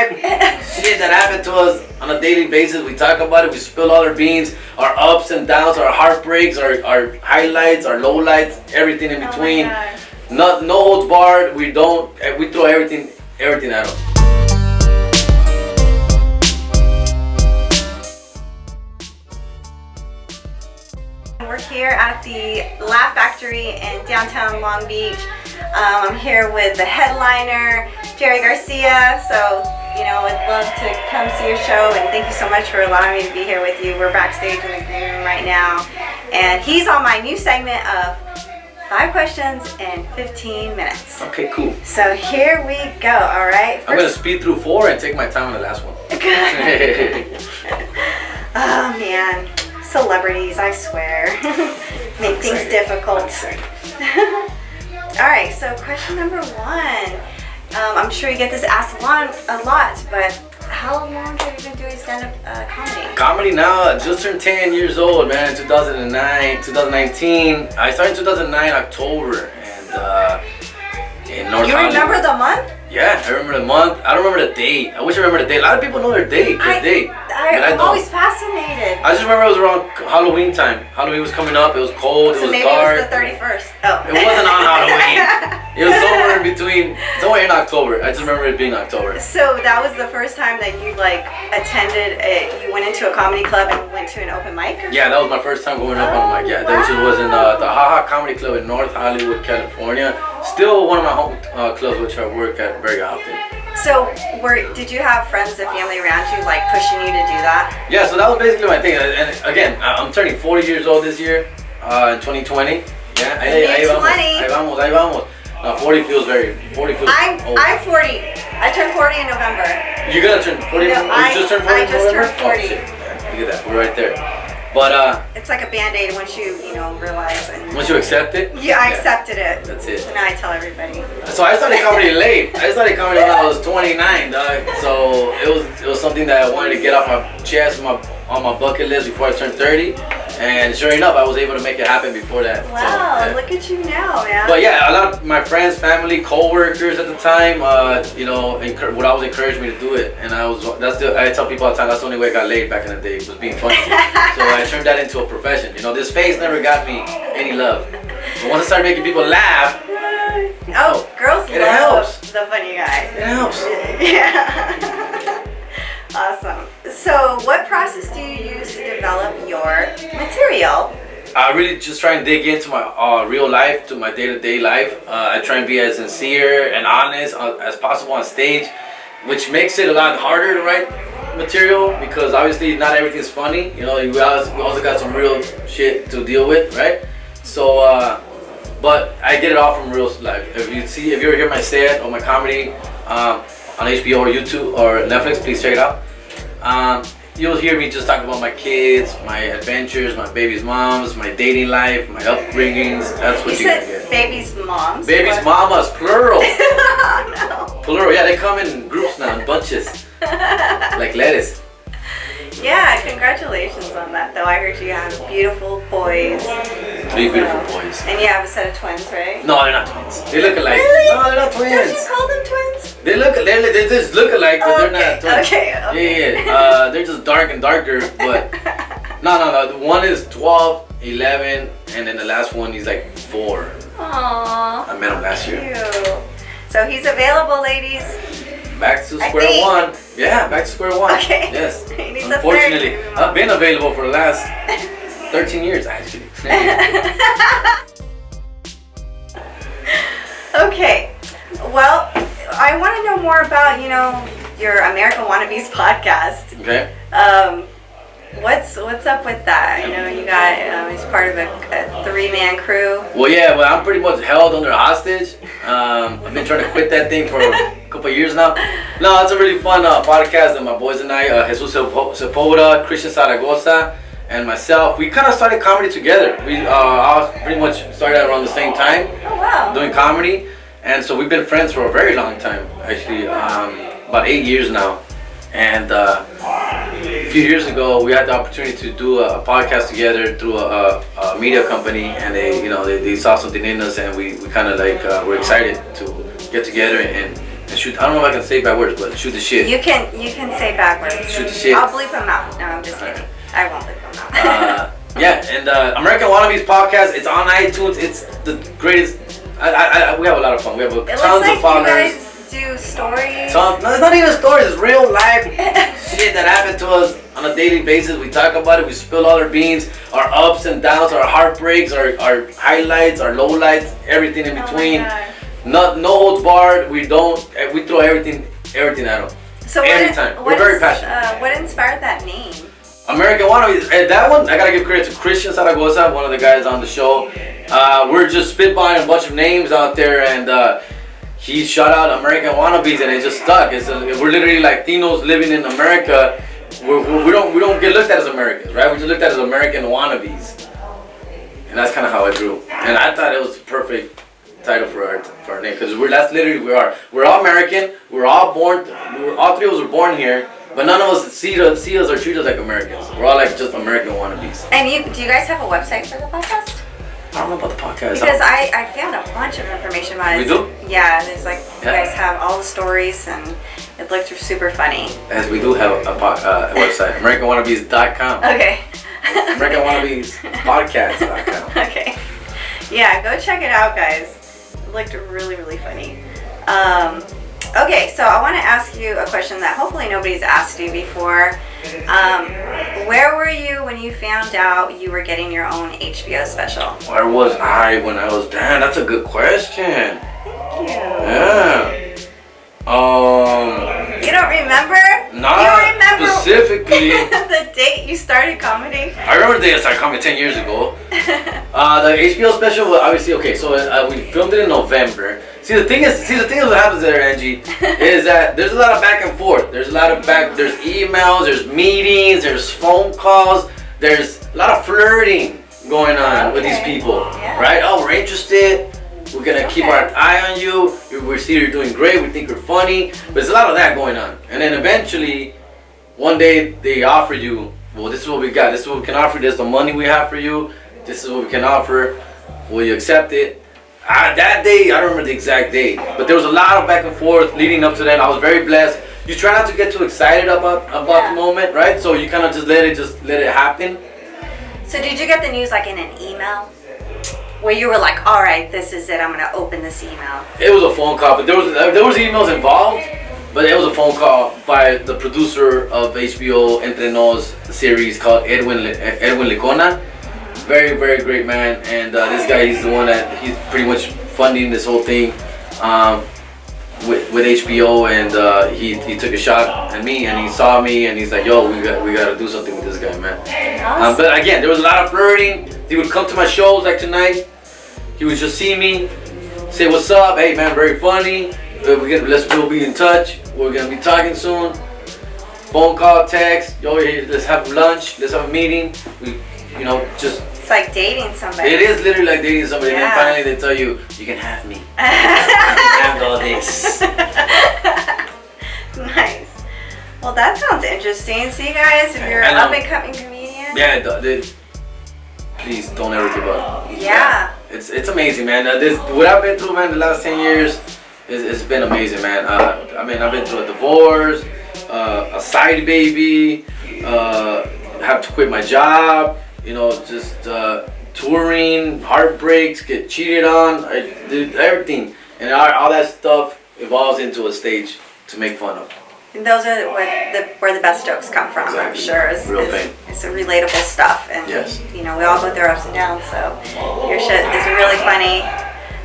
life, shit that happened to us on a daily basis. We talk about it. We spill all our beans, our ups and downs, our heartbreaks, our highlights, our lowlights, everything in between. No holds barred. We throw everything at them. We're here at the Laugh Factory in downtown Long Beach. I'm here with the headliner, Jerry Garcia. So, I'd love to come see your show, and thank you so much for allowing me to be here with you. We're backstage in the green room right now, and he's on my new segment of 5 questions in 15 minutes. Okay, cool. So here we go, all right? I'm going to speed through 4 and take my time on the last one. Oh, man. Celebrities, I swear. Make things difficult. All right, so question number 1. I'm sure you get this asked a lot, but how long have you been doing stand-up comedy? Comedy now, I just turned 10 years old, man. 2019. I started in 2009, October, and in North Hollywood. You remember the month? Yeah, I remember the month. I don't remember the date. I wish I remember the date. A lot of people know their date. I'm always fascinated. I just remember it was around Halloween time. Halloween was coming up. It was cold. It was maybe dark. It was the 31st. Oh. It wasn't on Halloween. It was somewhere in October. I just remember it being October. So that was the first time that you you went into a comedy club and went to an open mic? Yeah, that was my first time going up on a mic. Yeah, that was in the Ha Ha Comedy Club in North Hollywood, California. Still one of my home clubs, which I work at very often. So, did you have friends and family around you pushing you to do that? Yeah, so that was basically my thing. And again, I'm turning 40 years old this year, in 2020. Yeah, ahí vamos. No, 40 feels old. I'm 40. I turned 40 in November. You're gonna turn 40? No, you just turned 40 I just turned 40. Oh, shit. Yeah, look at that. We're right there. But it's like a band-aid once you realize. And once you accept it? Yeah, I accepted it. That's it. So now I tell everybody. So I started comedy late. I started comedy when I was 29, dog. So it was something that I wanted to get off my chest, on my bucket list before I turned 30. And sure enough, I was able to make it happen before that. Wow, so, yeah. Look at you now, man. But yeah, a lot of my friends, family, co-workers at the time, would always encourage me to do it. And I tell people all the time, that's the only way I got laid back in the day, was being funny. So I turned that into a profession. This face never got me any love. But once I started making people laugh, girls it love helps. the funny guy. It helps. Yeah. Awesome. So, what process do you use to develop your material? I really just try and dig into my real life, to my day-to-day life. I try and be as sincere and honest as possible on stage, which makes it a lot harder to write material because obviously not everything's funny. We also got some real shit to deal with, right? So, but I get it all from real life. If you ever hear my set or my comedy on HBO or YouTube or Netflix, please check it out. You'll hear me just talk about my kids, my adventures, my baby's moms, my dating life, my upbringings. That's what you're gonna get. Baby's moms? Baby's mamas, plural. No. Plural, yeah, they come in groups now, in bunches. Like lettuce. Yeah, congratulations on that though. I heard you have beautiful boys. 3 beautiful boys. And you have a set of twins, right? No, they're not twins. They look alike. Really? No, they're not twins. Don't you call them twins? They just look alike, but they're not twins. Okay. Yeah. They're just dark and darker, but no. The one is 12, 11, and then the last one he's like 4. Aww. I met him last year. Cute. So he's available, ladies. Back to square one. Yeah, back to square one. Okay. Yes. He's Unfortunately, I've been available for the last 13 years, actually. Okay. Well, I want to know more about, your American Wannabes podcast. Okay. What's up with that? You got he's part of a 3-man crew. Well, yeah, I'm pretty much held under hostage. I've been trying to quit that thing for a couple of years now. No, it's a really fun podcast that my boys and I, Jesus Sepulveda, Christian Zaragoza, and myself, we kind of started comedy together. We all pretty much started around the same time. Oh, wow. Doing comedy, and so we've been friends for a very long time, actually, about 8 years now. And a few years ago, we had the opportunity to do a podcast together through a media company, and they saw something in us, and we kind of were excited to get together and And shoot, I don't know if I can say bad words, but shoot the shit. You can say bad words. Shoot the shit. I'll bleep them out. No, I'm just kidding. I won't bleep them out. Yeah, and American Wannabes podcast. It's on iTunes. It's the greatest. We have a lot of fun. We have tons of followers. You guys do stories. No, it's not even stories. It's real life shit that happened to us on a daily basis. We talk about it. We spill all our beans, our ups and downs, our heartbreaks, our highlights, our lowlights, everything in between. No holds barred. We throw everything at them. So every time. We're very passionate. What inspired that name? American Wannabes. That one, I gotta give credit to Christian Zaragoza, one of the guys on the show. We're just spitballing a bunch of names out there, and he shot out American Wannabes, and it just stuck. We're literally Latinos living in America. We don't get looked at as Americans, right? We're just looked at as American Wannabes, and that's kind of how it grew. And I thought it was the perfect title for our name, because that's literally we are. We're all American. We're all born. All three of us were born here. But none of us see us or treat us like Americans. We're all just American wannabes. And do you guys have a website for the podcast? I don't know about the podcast. Because I found a bunch of information about it. We do? Yeah, there's you guys have all the stories, and it looked super funny. As we do have a website, AmericanWannabes.com. Okay. AmericanWannabesPodcast.com. Okay. Yeah, go check it out, guys. It looked really, really funny. Okay, so I want to ask you a question that hopefully nobody's asked you before. Where were you when you found out you were getting your own HBO special? Where was I when I was... Damn, that's a good question. Thank you. Yeah. You don't remember? Not you don't remember specifically. The date you started comedy? I remember the day I started comedy 10 years ago. The HBO special, obviously, okay, so we filmed it in November. See the thing is what happens there, Angee, is that there's a lot of back and forth. There's emails, there's meetings, there's phone calls, there's a lot of flirting going on with these people, right? Oh, we're interested. We're gonna keep our eye on you. We see you're doing great. We think you're funny. But there's a lot of that going on. And then eventually, one day they offer you, well, this is what we got. This is what we can offer. This is the money we have for you. This is what we can offer. Will you accept it? That day, I don't remember the exact date, but there was a lot of back and forth leading up to that. I was very blessed. You try not to get too excited about the moment, right? So you kind of just let it happen. So did you get the news in an email? Where you were like, all right, this is it. I'm gonna open this email. It was a phone call, but there was emails involved, but it was a phone call by the producer of HBO Entre Nos series called Edwin Licona. Very, very great man, and this guy, he's the one that he's pretty much funding this whole thing with HBO, and he took a shot at me, and he saw me, and he's like, yo, we got to do something with this guy, man. Awesome. But again, there was a lot of flirting. He would come to my shows like tonight. He would just see me, say what's up, hey man, very funny. We'll be in touch. We're gonna be talking soon. Phone call, text, yo, let's have lunch, let's have a meeting. It's like dating somebody. It is literally like dating somebody, and then finally they tell you, you can have me. You can have all this. Nice. Well, that sounds interesting. So you guys, if you're an up-and-coming comedian. Please don't ever give up. Yeah. It's amazing, man. What I've been through, man, the last 10 years, it's been amazing, man. I've been through a divorce, a side baby, have to quit my job, just touring, heartbreaks, get cheated on, I did everything. And all that stuff evolves into a stage to make fun of. And those are where the best jokes come from, exactly. I'm sure. It's relatable stuff. And, we all go through ups and downs, so your shit is really funny.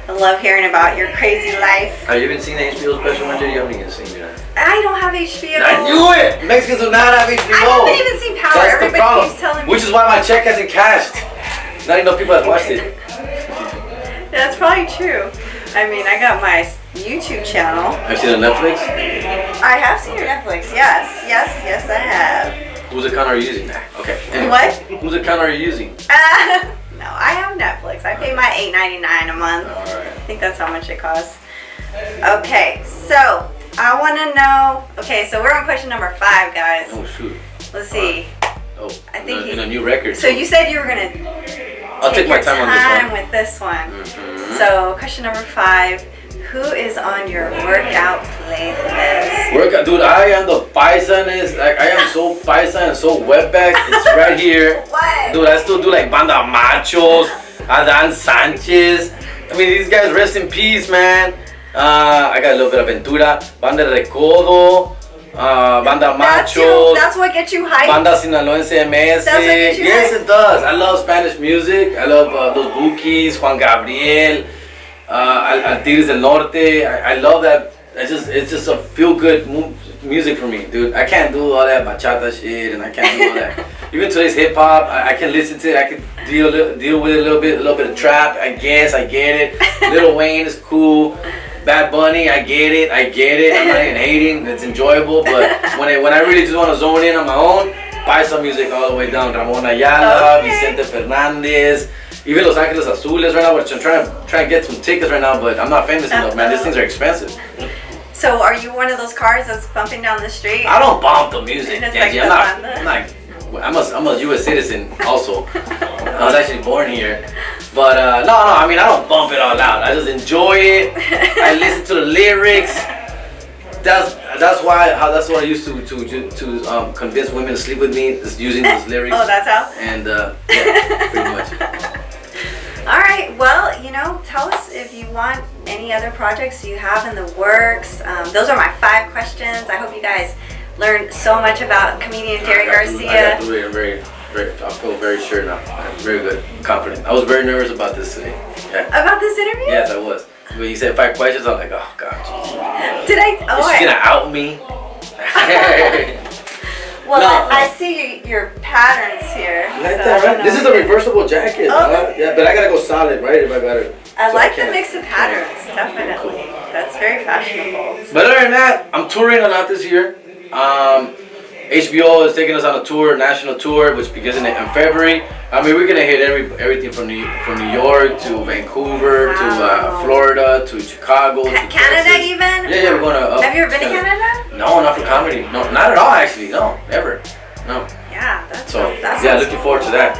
I love hearing about your crazy life. Have you even seen the HBO special, Angee? You haven't even seen it. I don't have HBO. I knew it! Mexicans do not have HBO. I haven't even seen Power. That's Everybody the problem. keeps telling me. Which is why my check hasn't cashed. Not enough people have watched it. That's probably true. I got my YouTube channel. Have you seen it on Netflix? I have seen your Netflix. Yes, I have. Whose account are you using? Okay. Anyway, what? Whose account are you using? No, I have Netflix. I pay my $8.99 a month. All right. I think that's how much it costs. Okay, so I want to know. Okay, so we're on question number 5, guys. Oh shoot. Let's see. Oh, I think in a new record. So you said you were gonna. I'll take my time on this one. With this one. Mm-hmm. So question number 5: Who is on your workout playlist? Workout, dude. I am the paisaness. Like I am so paisa and so wetback. It's right here. What? Dude, I still do like Banda Machos, Adan Sanchez. I mean, these guys, rest in peace, man. I got a little bit of Ventura, Banda Recodo, Banda Machos. That's what gets you hyped? Banda Sinaloense MS. That's what gets you Yes, hyped? it does. I love Spanish music. I love those Bukis, Juan Gabriel, Tigres del Norte. I love that. It's just a feel-good music for me, dude. I can't do all that bachata shit, and I can't do all that. Even today's hip-hop, I can listen to it. I can deal with it a little bit of trap. I guess I get it. Lil Wayne is cool. Bad Bunny, I get it. I'm not even hating. It's enjoyable, but when I really just want to zone in on my own, paisa music all the way down. Ramon Ayala, Vicente Fernandez, even Los Angeles Azules right now, which I'm trying to get some tickets right now, but I'm not famous enough, man. These things are expensive. So are you one of those cars that's bumping down the street? I don't bump the music, It's Angie. like I'm a U.S. citizen also. I was actually born here. But no, I mean, I don't bump it all out. I just enjoy it. I listen to the lyrics. That's what I used to convince women to sleep with me, is using those lyrics. Oh, that's how? And yeah, pretty much. All right, well, tell us if you want any other projects you have in the works. Those are my 5 questions. I hope you guys learned so much about comedian Jerry Garcia. I feel very sure now. I'm very good, confident. I was very nervous about this today. Yeah. About this interview? Yes, I was. When you said 5 questions, I'm like, oh god, geez. Did I? Oh, is she gonna out me? Well, No. I see your patterns here. Like so that, I right? don't This is know. a reversible jacket. Oh. Yeah, but I gotta go solid, right? If I got it. I So like the can't- mix of patterns, definitely. That's very fashionable. But other than that, I'm touring a lot this year. HBO is taking us on a tour, national tour, which begins in February. I mean, we're gonna hit everything from New York to Vancouver to Florida to Chicago to Canada Texas. even? Yeah, we're going to. Have you ever been to Canada? No, not for comedy. No, not at all. Actually, no, never. No. Yeah, that's Looking forward to that.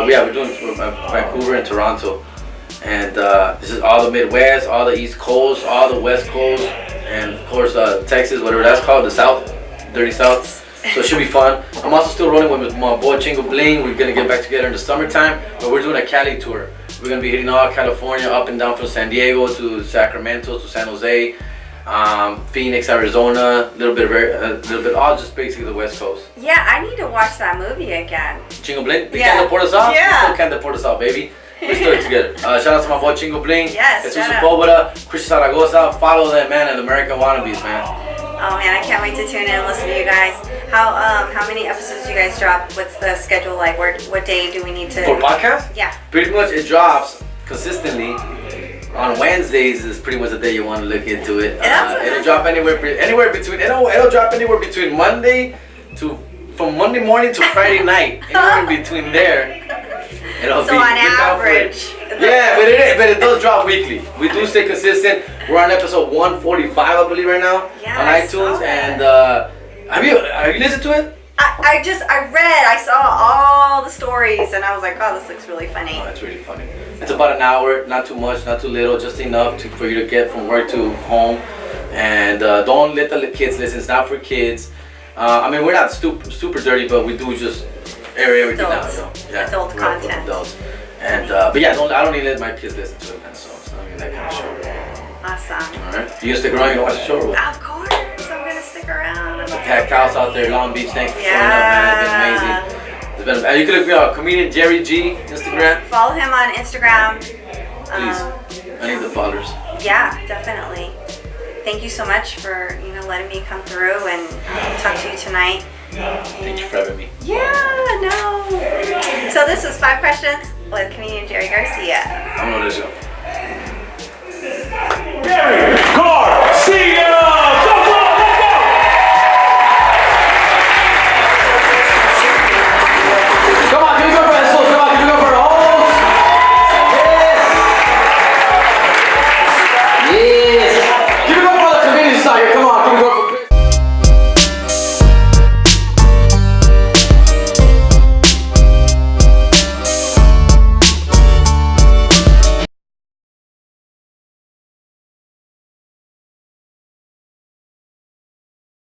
We're doing Vancouver and Toronto, and this is all the Midwest, all the East Coast, all the West Coast, and of course Texas, whatever that's called, the South, Dirty South. So it should be fun. I'm also still rolling with my boy Chingo Bling. We're gonna get back together in the summertime, but we're doing a Cali tour. We're gonna be hitting all California, up and down from San Diego to Sacramento to San Jose, Phoenix, Arizona, a little bit, all just basically the West Coast. Yeah, I need to watch that movie again. Chingo Bling, they Yeah. can't deport us out. Yeah. They still can't deport us out, baby. We're still together. Shout out to my boy Chingo Bling. Yes, Jesus shout out. Sepulveda, Chris Zaragoza. Follow them, man, and American Wannabes, man. Oh man, I can't wait to tune in and listen to you guys. How many episodes do you guys drop? What's the schedule like? What day do we need to? For podcast? Yeah. Pretty much it drops consistently. On Wednesdays is pretty much the day you want to look into it. It'll drop anywhere between. It'll drop anywhere between from Monday morning to Friday night. Anywhere in between there. It'll So on average. Yeah, but it does drop weekly. We do stay consistent. We're on episode 145, I believe, right now Yeah, on I iTunes. saw that. And have you listened to it? I saw all the stories and I was like, oh, this looks really funny. Oh, it's really funny. It's about an hour, not too much, not too little, just enough for you to get from work to home. And don't let the kids listen. It's not for kids. I mean, we're not super dirty, but we do just air everything out. Yeah, Adult we're content. Adults. And but yeah, I don't even let my kids listen to it, man. So it's not even that kind of show. Awesome. All right, you gonna stick around? You gonna watch the show? Or what? Of course, I'm gonna stick around. The packed house out there, Long Beach. Thanks for showing up, man. It's been amazing. It's been. You could look me up, comedian Jerry G Instagram. Follow him on Instagram. Please, I need the followers. Yeah, definitely. Thank you so much for letting me come through and talk to you tonight. Thank you for having me. Yeah, no. So this was 5 questions with comedian Jerry Garcia. I'm gonna let you go.